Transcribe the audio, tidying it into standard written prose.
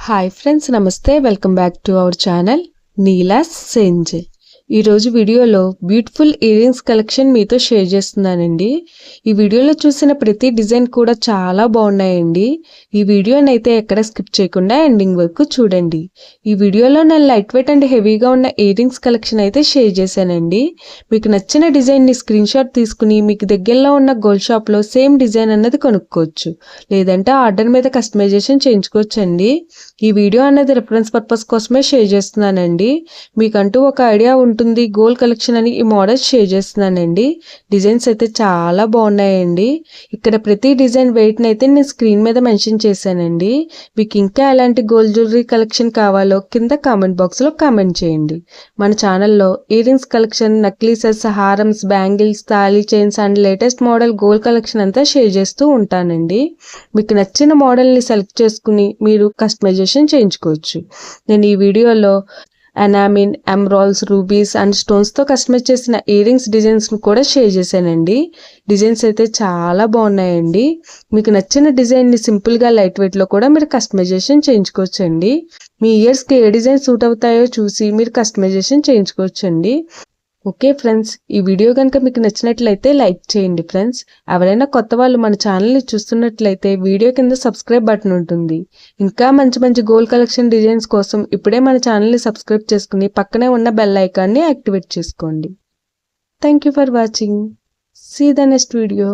Hi friends, నమస్తే. Welcome back to our channel Neela's సెంజ్. ఈరోజు వీడియోలో బ్యూటిఫుల్ ఇయర్ రింగ్స్ కలెక్షన్ మీతో షేర్ చేస్తున్నానండి. ఈ వీడియోలో చూసిన ప్రతి డిజైన్ కూడా చాలా బాగున్నాయండి. ఈ వీడియోని అయితే ఎక్కడ స్కిప్ చేయకుండా ఎండింగ్ వరకు చూడండి. ఈ వీడియోలో నేను లైట్ వెయిట్ అండ్ హెవీగా ఉన్న ఇయర్ రింగ్స్ కలెక్షన్ అయితే షేర్ చేశానండి. మీకు నచ్చిన డిజైన్ని స్క్రీన్ షాట్ తీసుకుని మీకు దగ్గరలో ఉన్న గోల్డ్ షాప్లో సేమ్ డిజైన్ అన్నది కొనుక్కోవచ్చు, లేదంటే ఆర్డర్ మీద కస్టమైజేషన్ చేయించుకోవచ్చండి. ఈ వీడియో అనేది రిఫరెన్స్ పర్పస్ కోసమే షేర్ చేస్తున్నానండి. మీకంటూ ఒక ఐడియా ఉంటుంది గోల్డ్ కలెక్షన్ అని ఈ మోడల్స్ షేర్ చేస్తున్నానండి. డిజైన్స్ అయితే చాలా బాగున్నాయండి. ఇక్కడ ప్రతి డిజైన్ వెయిట్ని అయితే నేను స్క్రీన్ మీద మెన్షన్ చేశానండి. మీకు ఇంకా ఎలాంటి గోల్డ్ జ్యువెలరీ కలెక్షన్ కావాలో కింద కామెంట్ బాక్స్లో కామెంట్ చేయండి. మన ఛానల్లో ఇయర్ రింగ్స్ కలెక్షన్, నక్లీసెస్, హారమ్స్, బ్యాంగిల్స్, తాళీ chains and latest model gold collection అంతా షేర్ చేస్తూ ఉంటానండి. మీకు నచ్చిన మోడల్ని సెలెక్ట్ చేసుకుని మీరు కస్టమైజేషన్ చేయించుకోవచ్చు. నేను ఈ వీడియోలో ఎనామిన్, ఎమరాల్డ్స్, రూబీస్ అండ్ స్టోన్స్తో కస్టమైజ్ చేసిన ఇయర్ రింగ్స్ డిజైన్స్ని కూడా షేర్ చేశానండి. డిజైన్స్ అయితే చాలా బాగున్నాయండి. మీకు నచ్చిన డిజైన్ని సింపుల్గా లైట్ వెయిట్లో కూడా మీరు కస్టమైజేషన్ చేయించుకోవచ్చండి. మీ ఇయర్స్కి ఏ డిజైన్ సూట్ అవుతాయో చూసి మీరు కస్టమైజేషన్ చేయించుకోవచ్చండి. ఓకే ఫ్రెండ్స్, ఈ వీడియో కనుక మీకు నచ్చినట్లయితే లైక్ చేయండి ఫ్రెండ్స్. ఎవరైనా కొత్త వాళ్ళు మన ఛానల్ని చూస్తున్నట్లయితే వీడియో కింద సబ్స్క్రైబ్ బటన్ ఉంటుంది. ఇంకా మంచి మంచి గోల్డ్ కలెక్షన్ డిజైన్స్ కోసం ఇప్పుడే మన ఛానల్ని సబ్స్క్రైబ్ చేసుకుని పక్కనే ఉన్న బెల్ ఐకాన్ని యాక్టివేట్ చేసుకోండి. Thank you for watching. See the next video.